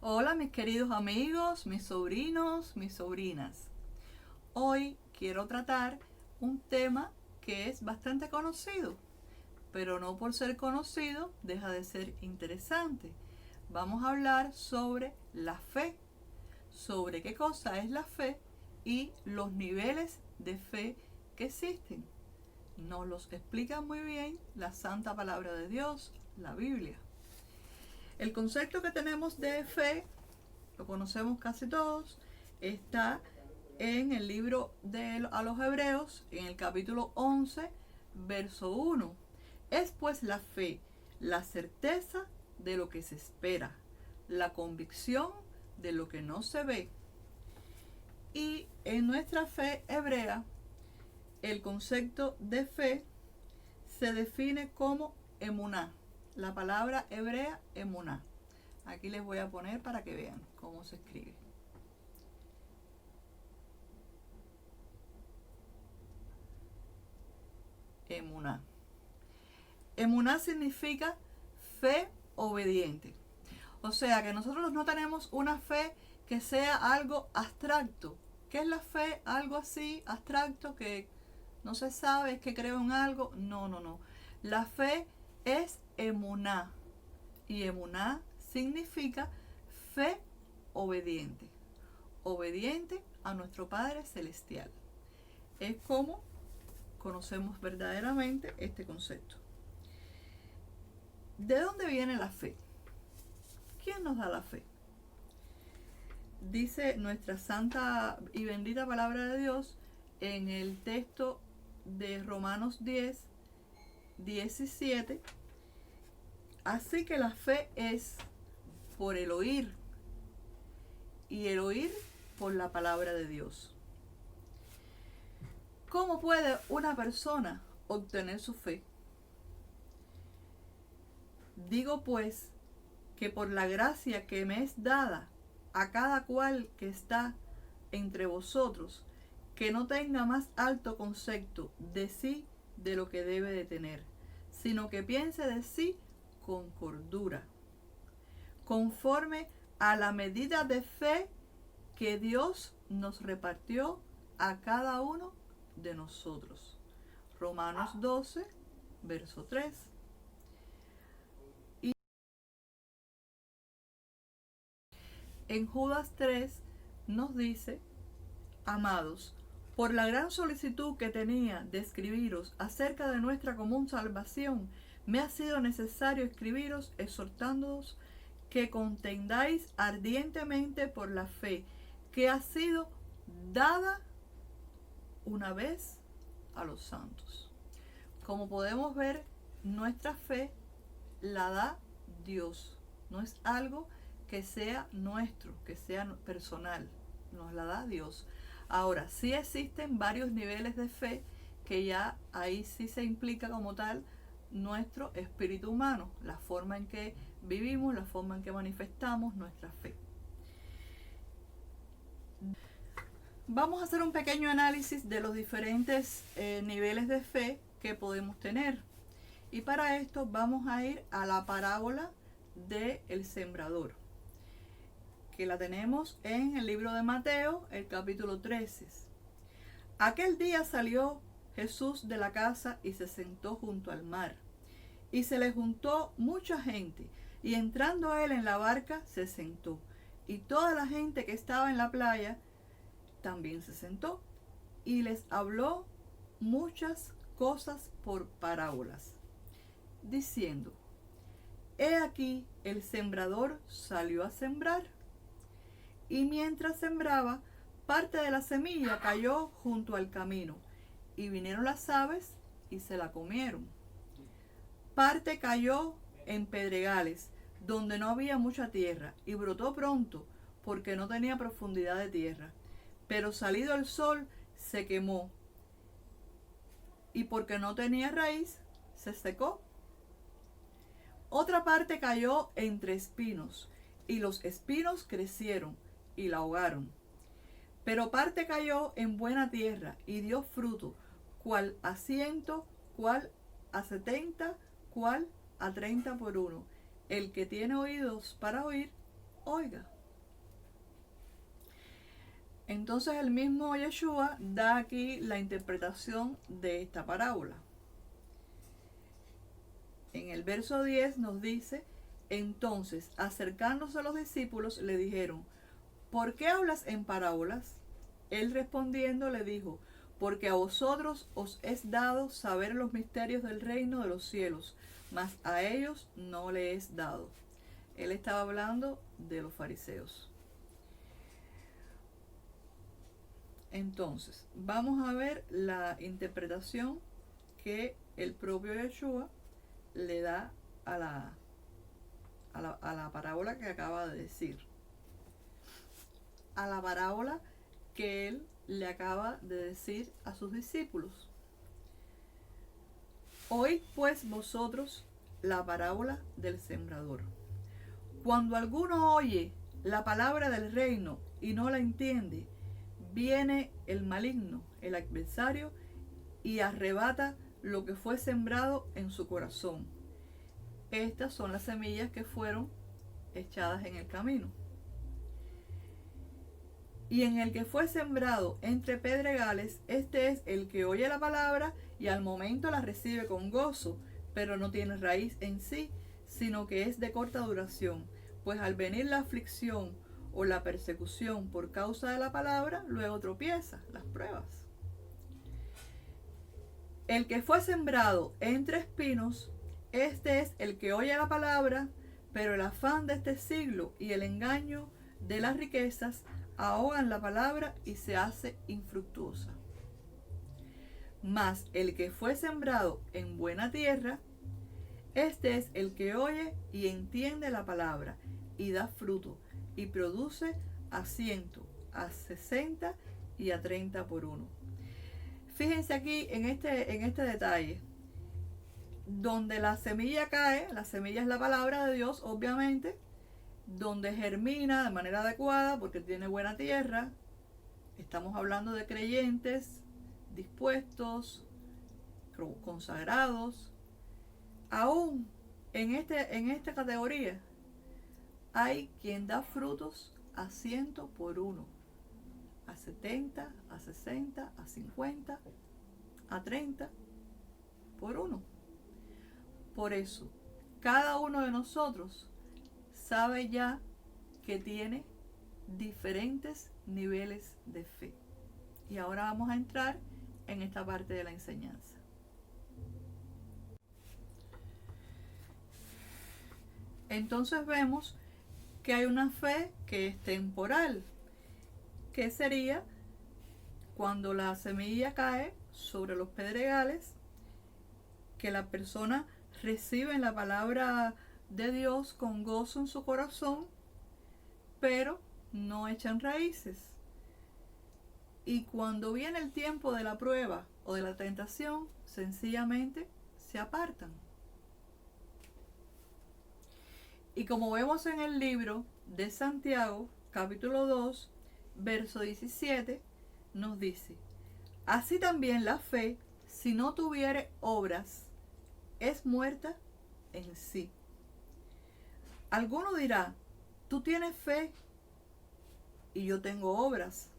Hola mis queridos amigos, mis sobrinos, mis sobrinas. Hoy quiero tratar un tema que es bastante conocido, pero no por ser conocido deja de ser interesante. Vamos a hablar sobre la fe, sobre qué cosa es la fe y los niveles de fe que existen. Nos los explica muy bien la Santa Palabra de Dios, la Biblia. El concepto que tenemos de fe, lo conocemos casi todos, está en el libro a los Hebreos, en el capítulo 11, verso 1. Es pues la fe, la certeza de lo que se espera, la convicción de lo que no se ve. Y en nuestra fe hebrea, el concepto de fe se define como emuná. La palabra hebrea emuná. Aquí les voy a poner para que vean cómo se escribe. Emuná. Emuná significa fe obediente. O sea que nosotros no tenemos una fe que sea algo abstracto. ¿Qué es la fe? Algo así abstracto que no se sabe, es que creo en algo. No. La fe es emuná. Y emuná significa fe obediente. Obediente a nuestro Padre Celestial. Es como conocemos verdaderamente este concepto. ¿De dónde viene la fe? ¿Quién nos da la fe? Dice nuestra santa y bendita palabra de Dios en el texto de Romanos 10, 17. Así que la fe es por el oír y el oír por la palabra de Dios. ¿Cómo puede una persona obtener su fe? Digo pues que por la gracia que me es dada a cada cual que está entre vosotros, que no tenga más alto concepto de sí de lo que debe de tener, sino que piense de sí con cordura, conforme a la medida de fe que Dios nos repartió a cada uno de nosotros. Romanos 12, verso 3. Y en Judas 3 nos dice: amados, por la gran solicitud que tenía de escribiros acerca de nuestra común salvación, me ha sido necesario escribiros exhortándoos que contendáis ardientemente por la fe que ha sido dada una vez a los santos. Como podemos ver, nuestra fe la da Dios. No es algo que sea nuestro, que sea personal. Nos la da Dios. Ahora, sí existen varios niveles de fe que ya ahí sí se implica como tal nuestro espíritu humano, la forma en que vivimos, la forma en que manifestamos nuestra fe. Vamos a hacer un pequeño análisis de los diferentes niveles de fe que podemos tener. Y para esto vamos a ir a la parábola del sembrador, que la tenemos en el libro de Mateo, el capítulo 13. Aquel día salió Jesús de la casa y se sentó junto al mar. Y se le juntó mucha gente, y entrando él en la barca se sentó. Y toda la gente que estaba en la playa también se sentó, y les habló muchas cosas por parábolas, diciendo: he aquí el sembrador salió a sembrar, y mientras sembraba, parte de la semilla cayó junto al camino, y vinieron las aves y se la comieron. Parte cayó en pedregales, donde no había mucha tierra, y brotó pronto, porque no tenía profundidad de tierra. Pero salido el sol, se quemó, y porque no tenía raíz, se secó. Otra parte cayó entre espinos, y los espinos crecieron y la ahogaron. Pero parte cayó en buena tierra y dio fruto, cual a 100, cual a 70, cual a 30 por uno. El que tiene oídos para oír, oiga. Entonces el mismo Yeshua da aquí la interpretación de esta parábola. En el verso 10 nos dice: entonces, acercándose a los discípulos, le dijeron: ¿por qué hablas en parábolas? Él respondiendo le dijo: porque a vosotros os es dado saber los misterios del reino de los cielos, mas a ellos no le es dado. Él estaba hablando de los fariseos. Entonces, vamos a ver la interpretación que el propio Yeshua le da a la parábola que acaba de decir. A la parábola que él le acaba de decir a sus discípulos. Oíd pues vosotros la parábola del sembrador. Cuando alguno oye la palabra del reino y no la entiende, viene el maligno, el adversario, y arrebata lo que fue sembrado en su corazón. Estas son las semillas que fueron echadas en el camino. Y en el que fue sembrado entre pedregales, este es el que oye la palabra y al momento la recibe con gozo, pero no tiene raíz en sí, sino que es de corta duración, pues al venir la aflicción o la persecución por causa de la palabra, luego tropieza, las pruebas. El que fue sembrado entre espinos, este es el que oye la palabra, pero el afán de este siglo y el engaño de las riquezas ahogan la palabra y se hace infructuosa. Mas el que fue sembrado en buena tierra, este es el que oye y entiende la palabra y da fruto y produce a 100, a 60 y a 30 por uno. Fíjense aquí en este detalle. Donde la semilla cae, la semilla es la palabra de Dios, obviamente. Donde germina de manera adecuada porque tiene buena tierra. Estamos hablando de creyentes dispuestos, consagrados. Aún en esta categoría hay quien da frutos a 100 por uno, a 70, a 60, a 50, a 30 por uno. Por eso, cada uno de nosotros sabe ya que tiene diferentes niveles de fe. Y ahora vamos a entrar en esta parte de la enseñanza. Entonces vemos que hay una fe que es temporal, que sería cuando la semilla cae sobre los pedregales, que la persona recibe la palabra de Dios con gozo en su corazón, pero no echan raíces. Y cuando viene el tiempo de la prueba o de la tentación, sencillamente se apartan. Y como vemos en el libro de Santiago, capítulo 2, verso 17, nos dice: así también la fe, si no tuviere obras, es muerta en sí. Alguno dirá: tú tienes fe y yo tengo obras.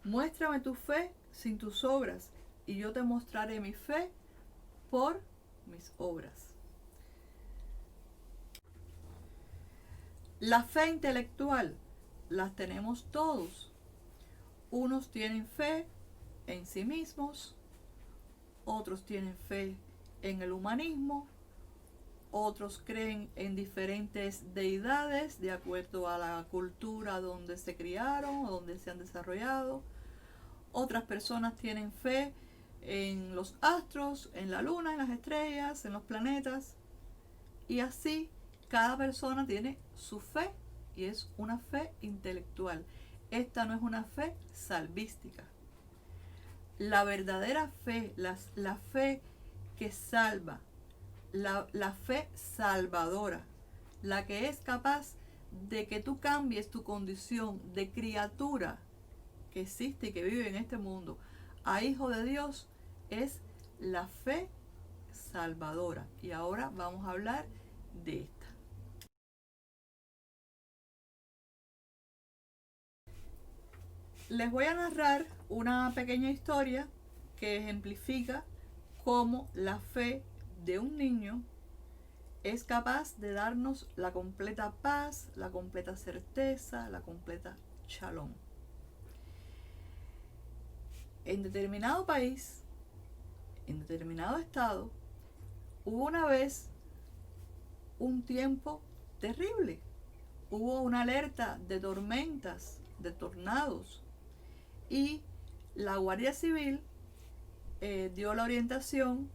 Muéstrame tu fe sin tus obras, y yo te mostraré mi fe por mis obras. La fe intelectual las tenemos todos. Unos tienen fe en sí mismos, otros tienen fe en el humanismo, otros creen en diferentes deidades de acuerdo a la cultura donde se criaron o donde se han desarrollado. Otras personas tienen fe en los astros, en la luna, en las estrellas, en los planetas. Y así cada persona tiene su fe y es una fe intelectual. Esta no es una fe salvística. La verdadera fe, la fe que salva, la fe salvadora, la que es capaz de que tú cambies tu condición de criatura que existe y que vive en este mundo a hijo de Dios, es la fe salvadora. Y ahora vamos a hablar de esta. Les voy a narrar una pequeña historia que ejemplifica cómo la fe de un niño es capaz de darnos la completa paz, la completa certeza, la completa shalom. En determinado país, en determinado estado, hubo una vez un tiempo terrible. Hubo una alerta de tormentas, de tornados, y la Guardia Civil dio la orientación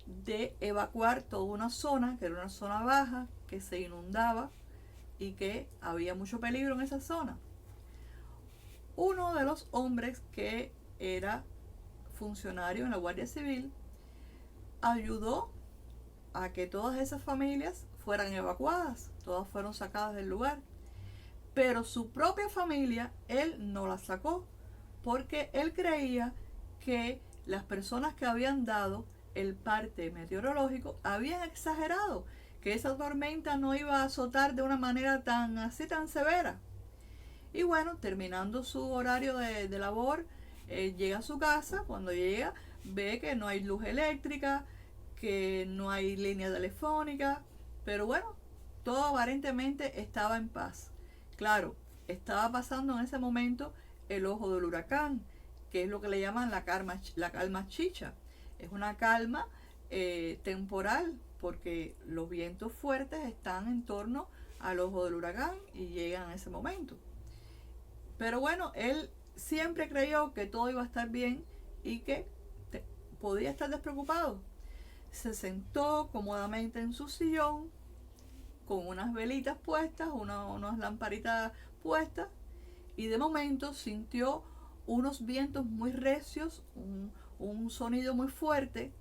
de evacuar toda una zona, que era una zona baja, que se inundaba y que había mucho peligro en esa zona. Uno de los hombres que era funcionario en la Guardia Civil ayudó a que todas esas familias fueran evacuadas, todas fueron sacadas del lugar, pero su propia familia él no la sacó porque él creía que las personas que habían dado el parte meteorológico habían exagerado, que esa tormenta no iba a azotar de una manera tan severa. Y bueno, terminando su horario de labor, llega a su casa. Cuando llega, ve que no hay luz eléctrica, que no hay línea telefónica, pero bueno, todo aparentemente estaba en paz. Claro, estaba pasando en ese momento el ojo del huracán, que es lo que le llaman la calma chicha. Es una calma temporal, porque los vientos fuertes están en torno al ojo del huracán y llegan en ese momento. Pero bueno, él siempre creyó que todo iba a estar bien y que podía estar despreocupado. Se sentó cómodamente en su sillón con unas velitas puestas, unas lamparitas puestas, y de momento sintió unos vientos muy recios, un sonido muy fuerte,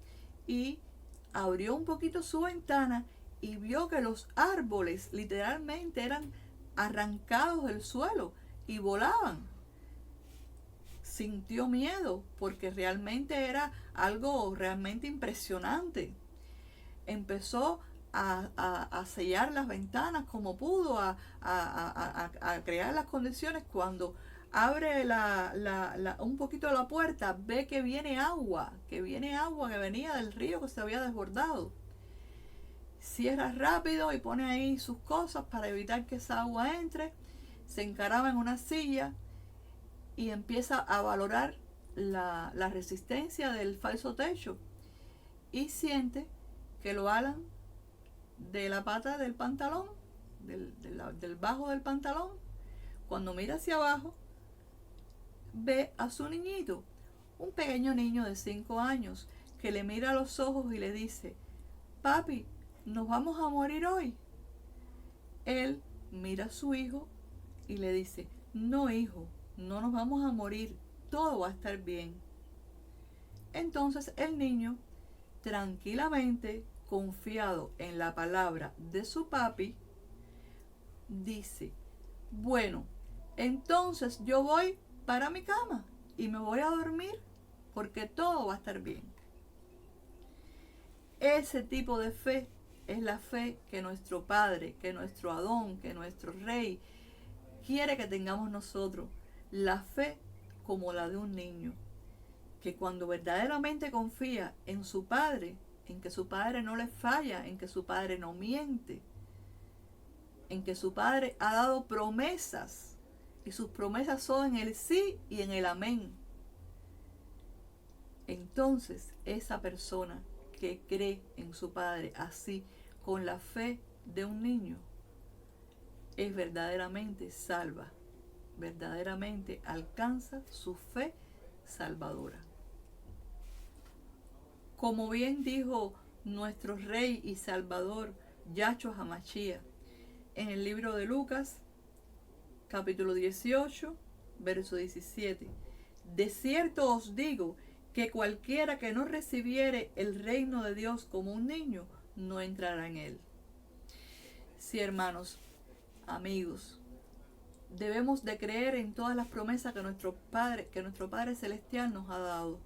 y abrió un poquito su ventana y vio que los árboles literalmente eran arrancados del suelo y volaban. Sintió miedo porque realmente era algo realmente impresionante. Empezó a sellar las ventanas como pudo, a crear las condiciones. Cuando abre un poquito la puerta, ve que viene agua que venía del río que se había desbordado. Cierra rápido y pone ahí sus cosas para evitar que esa agua entre. Se encaraba en una silla y empieza a valorar la resistencia del falso techo, y siente que lo alan de la pata del pantalón, del bajo del pantalón. Cuando mira hacia abajo, ve a su niñito, un pequeño niño de 5 años, que le mira a los ojos y le dice: papi, ¿nos vamos a morir hoy? Él mira a su hijo y le dice: no, hijo, no nos vamos a morir, todo va a estar bien. Entonces el niño, tranquilamente, confiado en la palabra de su papi, dice: bueno, entonces yo voy para mi cama y me voy a dormir porque todo va a estar bien. Ese tipo de fe es la fe que nuestro Padre, que nuestro Adón, que nuestro Rey quiere que tengamos nosotros. La fe como la de un niño, que cuando verdaderamente confía en su Padre, en que su Padre no le falla, en que su Padre no miente, en que su Padre ha dado promesas, y sus promesas son en el sí y en el amén. Entonces esa persona que cree en su Padre así, con la fe de un niño, es verdaderamente salva, verdaderamente alcanza su fe salvadora. Como bien dijo nuestro Rey y Salvador Yahshua HaMashiach en el libro de Lucas, capítulo 18, verso 17: de cierto os digo que cualquiera que no recibiere el reino de Dios como un niño, no entrará en él. Sí, hermanos, amigos, debemos de creer en todas las promesas que nuestro Padre Celestial nos ha dado.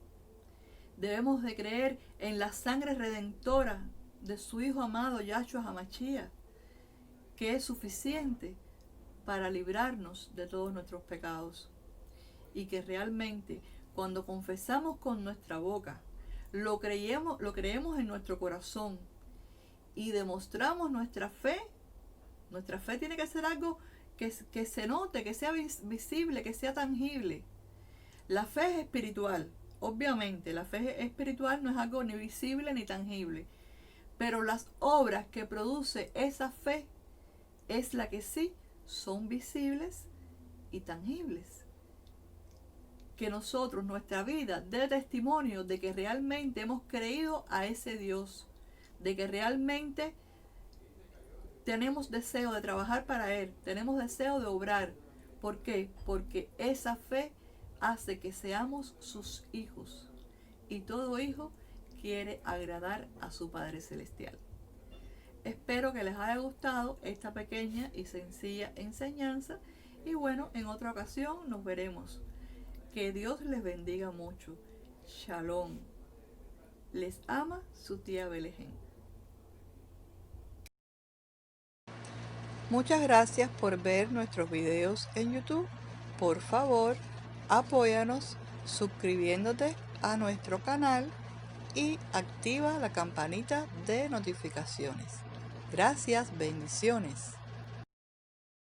Debemos de creer en la sangre redentora de su Hijo amado Yahshua HaMashiach, que es suficiente para librarnos de todos nuestros pecados. y que realmente cuando confesamos con nuestra boca, lo creemos en nuestro corazón y demostramos nuestra fe tiene que ser algo que se note, que sea visible, que sea tangible. La fe es espiritual, obviamente, la fe espiritual no es algo ni visible ni tangible, pero las obras que produce esa fe es la que sí son visibles y tangibles. Que nosotros, nuestra vida, dé testimonio de que realmente hemos creído a ese Dios, de que realmente tenemos deseo de trabajar para Él, tenemos deseo de obrar. ¿Por qué? Porque esa fe hace que seamos sus hijos. Y todo hijo quiere agradar a su Padre Celestial. Espero que les haya gustado esta pequeña y sencilla enseñanza. Y bueno, en otra ocasión nos veremos. Que Dios les bendiga mucho. Shalom. Les ama su tía Belején. Muchas gracias por ver nuestros videos en YouTube. Por favor, apóyanos suscribiéndote a nuestro canal y activa la campanita de notificaciones. Gracias, bendiciones.